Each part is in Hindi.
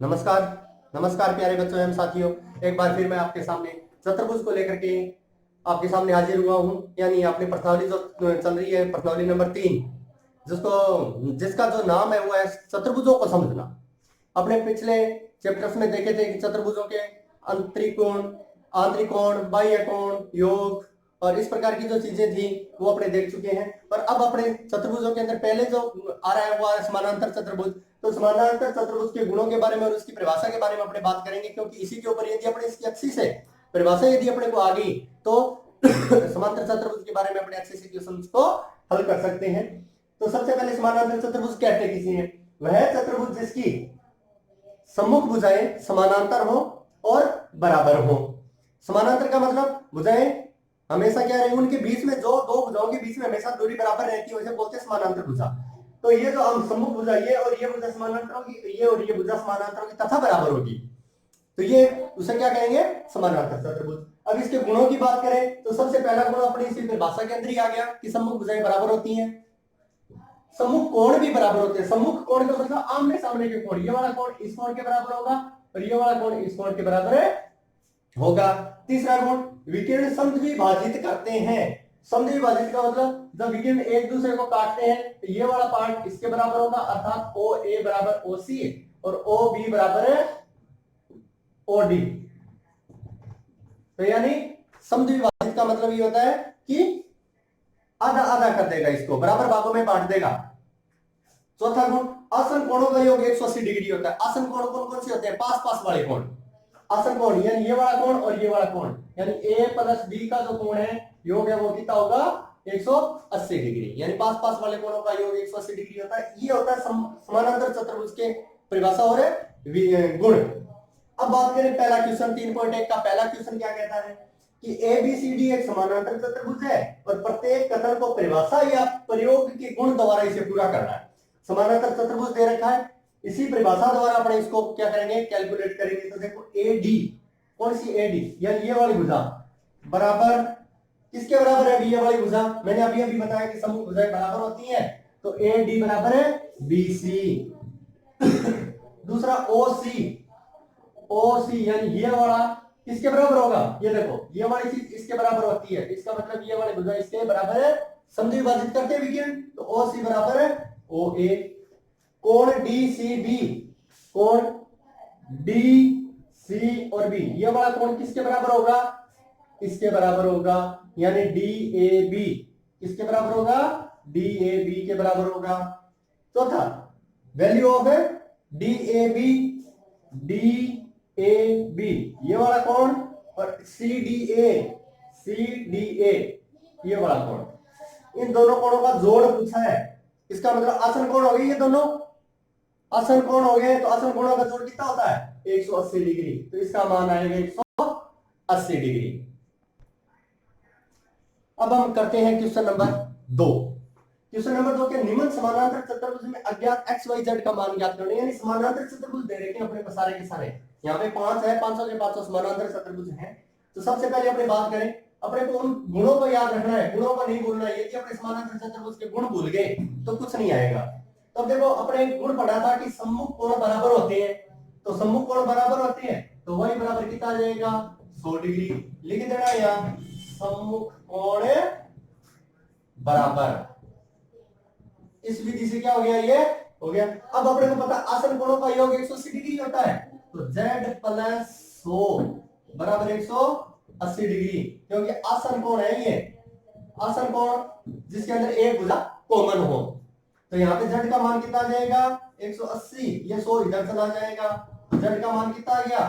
नमस्कार। नमस्कार प्यारे बच्चों एवं साथियों, एक बार फिर मैं आपके सामने चतुर्भुज को लेकर के आपके सामने हाजिर हुआ हूं। यानी अपनी प्रश्नावली जो चल रही है, प्रश्नावली नंबर 3, जिसका जो नाम है वो है चतुर्भुजों को समझना। अपने पिछले चैप्टर्स में देखे थे कि चतुर्भुजों के अंतरिकोण, आंतरिक कोण, बाह्य कोण, योग और इस प्रकार की जो चीजें थी वो अपने देख चुके हैं। पर अब अपने चतुर्भुजों के अंदर पहले जो आ रहा है वो है समानांतर चतुर्भुज। तो समानांतर चतुर्भुज के गुणों के बारे में और उसकी परिभाषा के बारे में अपने बात करेंगे, क्योंकि इसी के ऊपर यदि अपने इसकी अच्छी से परिभाषा यदि अपने को आ गई तो समांतर चतुर्भुज के बारे में अपने अच्छे से क्वेश्चंस को हल कर सकते हैं। तो सबसे पहले समानांतर चतुर्भुज कहते किसे हैं? वह चतुर्भुज जिसकी सम्मुख भुजाएं समानांतर हो और बराबर हो। समानांतर का मतलब भुजाएं हमेशा क्या रहे, उनके बीच में जो दो भुजाओं के बीच में हमेशा दूरी बराबर रहती है, उसे बोलते हैं समानांतर भुजा। तो ये जो हम सम्मुख भुजा, ये और ये भुजा समानांतर होगी, ये और ये भुजा समानांतर होगी तथा बराबर होगी, तो ये उसे क्या कहेंगे? समानांतर चतुर्भुज। अब इसके गुणों की बात करें तो सबसे पहला गुण अपनी इसी परिभाषा के अंदर ही आ गया कि सम्मुख भुजाएं बराबर होती हैं, सम्मुख कोण भी बराबर होते हैं। सम्मुख कोण का मतलब आमने सामने के कोण, ये वाला कोण इस कोण के बराबर होगा और ये वाला कोण इस कोण के बराबर होगा। तीसरा गुण, विकिरण समद्विभाजित करते हैं। समद्विभाजित का मतलब जब विकिरण एक दूसरे को काटते हैं तो ये वाला पार्ट इसके बराबर होगा, अर्थात ओ ए बराबर ओ सी और ओ बी बराबर ओ डी। तो यानी समद्विभाजित का मतलब ये होता है कि आधा आधा कर देगा, इसको बराबर भागों में बांट देगा। चौथा गुण, आसन कोणों का योग 180 डिग्री होता है। आसन कोण कौन कौन से होते हैं? पास पास वाले कोण। आसन कोण यानी ये वाला कोण और ये वाला कोण, यानी ए प्लस बी का जो कोण है योग है वो कितना होगा? 180 डिग्री। यानी पास पास वाले कोणों का योग 180 डिग्री होता है। ये होता है समानांतर चतुर्भुज के परिभाषा और गुण। अब बात करें पहला क्वेश्चन 3.1 का। पहला क्वेश्चन क्या कहता है कि ABCD एक समानांतर चतुर्भुज है और प्रत्येक कथन को परिभाषा या प्रयोग के गुण द्वारा इसे पूरा करना है। समानांतर चतुर्भुज दे रखा है, इसी परिभाषा द्वारा अपने इसको क्या करेंगे? कैलकुलेट करेंगे। तो देखो AD, कौन सी AD? यानी ये वाली भुजा बराबर किसके बराबर है? ये वाली भुजा। मैंने अभी अभी बताया कि समूह भुजाएं बराबर होती हैं, तो AD बराबर है BC। दूसरा OC यानी ये वाला किसके बराबर होगा? ये देखो ये वाली चीज इसके बराबर होती है, इसका मतलब ये वाली भुजा इसके बराबर है। समद्विभाजित करते हैं विकिरण, तो OC बराबर है OA। कोण DCB, कोण DC और B, ये वाला कोण किसके बराबर होगा? इसके बराबर होगा, यानी DAB किसके बराबर होगा? DAB के बराबर होगा। चौथा, वैल्यू ऑफ DAB, DAB ये वाला कोण और CDA ये वाला कोण, इन दोनों कोणों का जोड़ पूछा है। इसका मतलब आसन कोण हो गए, ये दोनों आसन कोण हो गए, तो आसन कोणों का जोड़ कितना होता है? 180 डिग्री। तो इसका मान आएगा 180 डिग्री। अब हम करते हैं क्वेश्चन नंबर 2। क्वेश्चन नंबर 2 के निम्न समानांतर चतुर्भुज में अज्ञात XYZ का मान ज्ञात करना। यानी समानांतर चतुर्भुज दे रखे हैं अपने सारे के सारे, यहाँ पे 5 है, 500 के 500 समानांतर चतुर्भुज हैं। तो सबसे पहले अपने बात करें, अपने को उन गुणों को याद रखना है, गुणों को नहीं भूलना है। यदि अपने समानांतर चतुर्भुज के गुण भूल गए तो कुछ नहीं आएगा। तब देखो अपने गुण पढ़ा था कि सम्मुख कोण बराबर होते हैं, तो सम्मुख कोण बराबर होते हैं तो वही बराबर कितना आ जाएगा? 100 डिग्री। लिख देना यहाँ, सम्मुख कोण बराबर। इस विधि से क्या हो गया? ये हो गया। अब अपने को पता आसन कोणों का योग 180 डिग्री होता है, तो Z प्लस 100 बराबर 180 डिग्री, क्योंकि आसन कोण है ये, आसन कोण जिसके अंदर एक भुजा कॉमन हो। तो यहाँ पे Z का मान कितना आ जाएगा? 180, ये 100 इधर चला जाएगा, Z का मान कितना आ गया?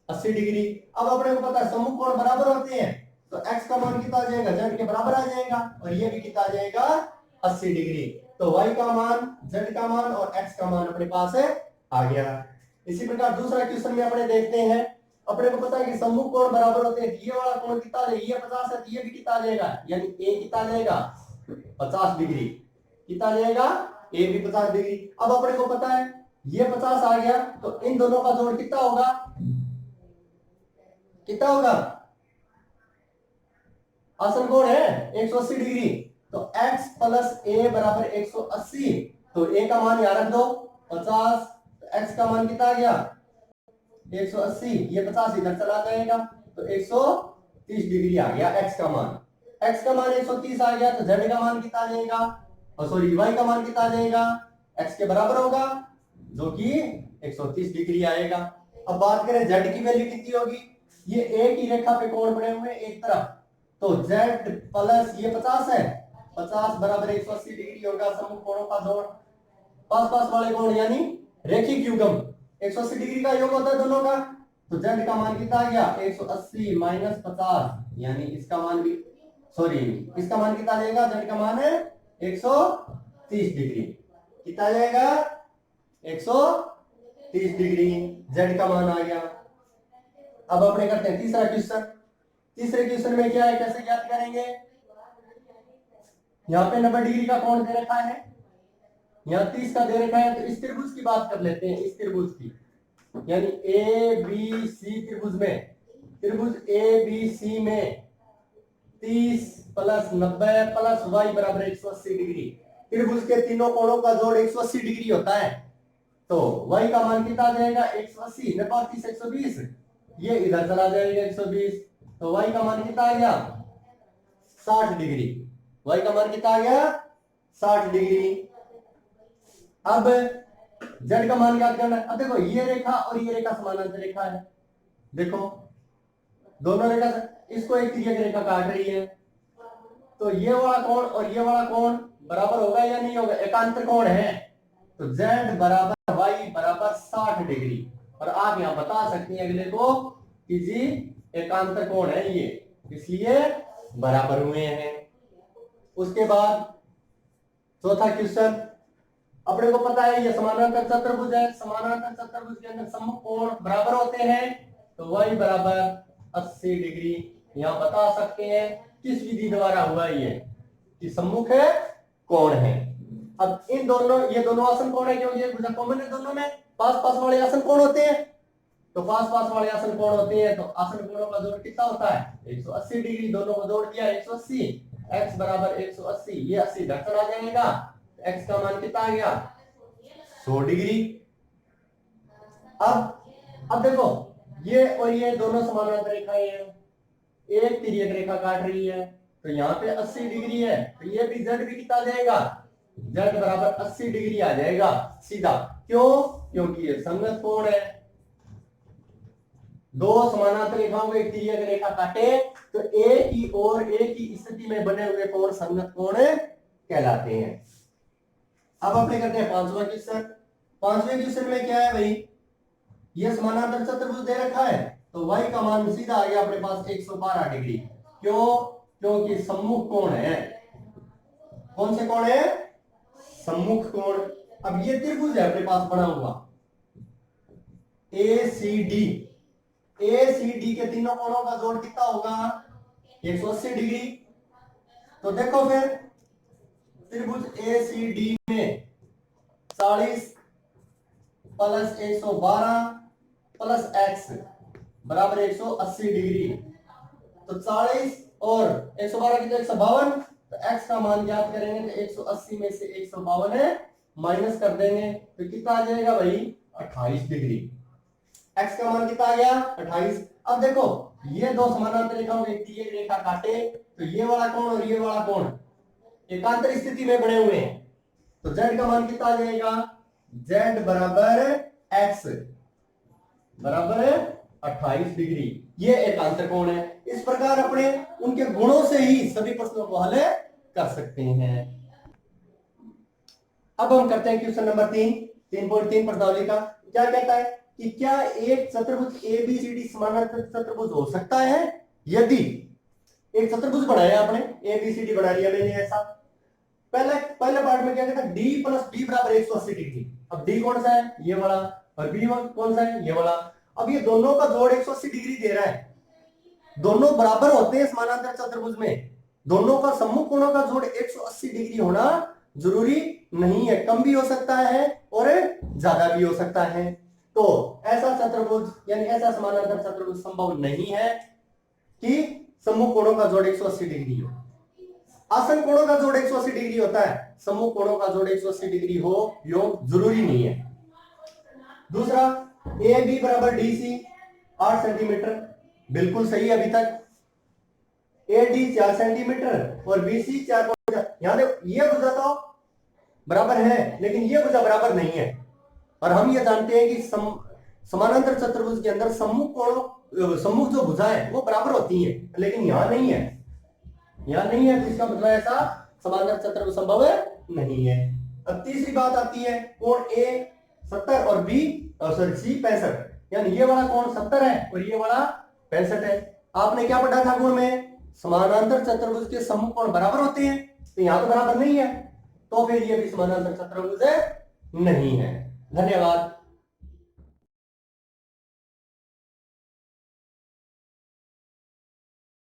80 डिग्री। अब अपने को पता है सम्मुख कोण बराबर होते हैं, तो x का मान कितना आ जाएगा? Z के बराबर आ जाएगा, और ये भी कितना आ जाएगा? 80 डिग्री। तो y का मान, z का मान और x का मान अपने पास है आ गया। इसी प्रकार दूसरा क्वेश्चन में अपने देखते हैं, अपने को पता है कि सम्मुख कोण बराबर होते हैं, ये वाला कोण कितना है? ये 50 है, तो ये भी कितना आ जाएगा? यानी a कितना आ जाएगा? 50 डिग्री। कितना आ जाएगा? a भी 50 डिग्री। अब अपने को पता है ये 50 आ गया, तो इन दोनों का जोड़ कितना होगा? कितना होगा? आसन कोण है 180 डिग्री, तो x प्लस a बराबर 180, तो a का मान यहां रख दो 50, तो x का मान कितना आ गया? 180, ये 50 इधर चला जाएगा तो 130 डिग्री आ गया एक्स का मान। एक्स का मान 130 आ गया तो जेड का मान कितना आ जाएगा, सॉरी वाई का मान कितना आ जाएगा, एक्स के बराबर होगा जो कि 130 डिग्री आएगा। अब बात करें जेड की वैल्यू कितनी होगी, ये एक ही रेखा पे कोण बने हुए एक तरफ, तो जेड प्लस ये 50 है, 50 बराबर 180 डिग्री होगा। सम्मुख कोणों का जोड़, पास पास वाले कोण यानी रेखिक युग्म 180 डिग्री का योग होता है दोनों का, तो जेड का मान कितना आ गया 180 माइनस 50, यानी इसका मान भी, सॉरी इसका मान कितना आ जाएगा, जेड का मान है 130 डिग्री, कितना आ जाएगा 130 डिग्री, जेड का मान आ गया। अब अपने करते हैं तीसरा क्वेश्चन। तीसरे क्वेश्चन में क्या है, कैसे ज्ञात करेंगे, यहाँ पे 90 डिग्री का कोण दे रखा है, यहाँ 30 का दे रखा है, तो इस त्रिभुज की बात कर लेते हैं, इस त्रिभुज की, यानी ए बी सी त्रिभुज में, त्रिभुज ए बी सी में 30 प्लस 90 प्लस वाई बराबर 180 डिग्री, त्रिभुज के तीनों कोणों का जोड़ 180 डिग्री होता है, तो वाई का मान कितना आ जाएगा 180 न 30 120, ये इधर चला जाएगा 120, तो वाई का मान कितना आ गया 60 डिग्री, वाई का मान कितना आ गया 60 डिग्री। अब जेड का मान ज्ञात करना है। अब देखो ये रेखा और ये रेखा समानांतर रेखा है, देखो दोनों रेखा इसको एक तिर्यक रेखा काट रही है, तो ये वाला कोण और ये वाला कोण बराबर होगा या नहीं होगा, एकांतर कोण है, तो जेड बराबर वाई बराबर 60 डिग्री, और आप यहां बता सकते हैं अगले को कि जी एकांतर कोण है ये, इसलिए बराबर हुए हैं। उसके बाद चौथा क्वेश्चन, अपने को पता है ये समानांतर चतुर्भुज है, समानांतर चतुर्भुज के अंदर सम्मुख कोण बराबर होते हैं, तो y बराबर 80 डिग्री, यहां बता सकते हैं किस विधि द्वारा हुआ ये, कि सम्मुख है कोण है। अब इन दोनों, ये दोनों आसन कोण है क्योंकि ये भुजा कॉमन है दोनों में, पास पास वाले आसन कोण होते हैं, तो पास पास वाले आसन कोण होते हैं, तो आसन कोणों का जोड़ कितना होता है 180 डिग्री, दोनों को जोड़ दिया 180, x बराबर 180, ये 80 इधर चला जाएगा, x का मान कितना आ गया 100 डिग्री। अब देखो ये और ये दोनों समानांतर रेखाएं हैं, एक तिर्यक रेखा काट रही है, तो यहाँ पे 80 डिग्री है, तो ये भी z भी कितना आ जाएगा, z बराबर 80 डिग्री आ जाएगा सीधा, क्यों, क्योंकि ये संगत कोण है, दो समानांतर रेखाओं को एक तिर्यक रेखा काटे तो एक ही और एक ही स्थिति में बने हुए कोण संगत कोण कहलाते हैं। अब अपने करते हैं पांचवा क्वेश्चन। पांचवें क्वेश्चन में क्या है भाई, ये समानांतर चतुर्भुज दे रखा है, तो y का मान सीधा आ गया अपने पास 112 डिग्री, क्यों, क्योंकि सम्मुख कोण है, कौन से कोण है, सम्मुख कोण। अब ये त्रिभुज है अपने पास बना हुआ ACD, ACD के तीनों कोणों का जोड़ कितना होगा 180 डिग्री, तो देखो फिर त्रिभुज ACD में 40 प्लस 112 प्लस x बराबर 180 डिग्री, तो 40 और 112 की तो 152, तो x का मान ज्ञात करेंगे तो 180 में से 152 माइनस कर देंगे, तो कितना आ जाएगा भाई 28 डिग्री, x का मान कितना आ गया 28। अब देखो ये दो समानांतर रेखाओं की तिर्यक रेखा काटे, तो ये वाला कोण और ये वाला कोण एकांतर स्थिति में बने हुए हैं, तो z का मान कितना आ जाएगा, z बराबर x बराबर 28 डिग्री, ये एकांतर कोण है। इस प्रकार अपने उनके गुणों से ही सभी प्रश्नों को हल कर सकते हैं। अब हम करते हैं क्वेश्चन नंबर 3.3 प्रश्नावली का। क्या कहता है कि क्या एक चतुर्भुज ABCD समानांतर चतुर्भुज हो सकता है, यदि एक चतुर्भुज बनाया आपने ABCD बना लिया मैंने ऐसा, पहले पार्ट में क्या कहता है D प्लस B बराबर 180 डिग्री, अब D कौन सा है ये वाला और B कौन सा है ये वाला, अब ये दोनों का जोड़ 180 डिग्री दे रहा है, दोनों बराबर होते हैं समानांतर चतुर्भुज में, दोनों का सम्मुख कोणों का जोड़ 180 डिग्री होना जरूरी नहीं है, कम भी हो सकता है और ज्यादा भी हो सकता है, तो ऐसा चतुर्भुज यानी ऐसा समानांतर चतुर्भुज संभव नहीं है कि सम्मुख कोणों का जोड़ 180 डिग्री हो। आसन कोणों का जोड़ 180 डिग्री होता है, सम्मुख कोणों का जोड़ 180 डिग्री हो योग जरूरी नहीं है। दूसरा ए बी बराबर डी सी 8 सेंटीमीटर, बिल्कुल सही है अभी तक। ए डी 4 सेंटीमीटर और बी सी 4, यहां देखो ये भुजा तो बराबर है लेकिन ये भुजा बराबर नहीं है। और हम ये जानते हैं कि समानांतर चतुर्भुज के अंदर सम्मुख जो भुजा है वो बराबर होती है, लेकिन यहां नहीं है, यहां नहीं है, तो इसका मतलब ऐसा समानांतर चतुर्भुज संभव नहीं है। अब तीसरी बात आती है कोण ए 70 और बी सॉरी सी 65, यानी ये वाला कोण 70 है और ये वाला 65 है। आपने क्या पढ़ा था गुण में, समानांतर चतुर्भुज के सम्मुख कोण बराबर होते हैं, तो यहां तो बराबर नहीं है, तो फिर ये भी समानांतर चतुर्भुज नहीं है। धन्यवाद।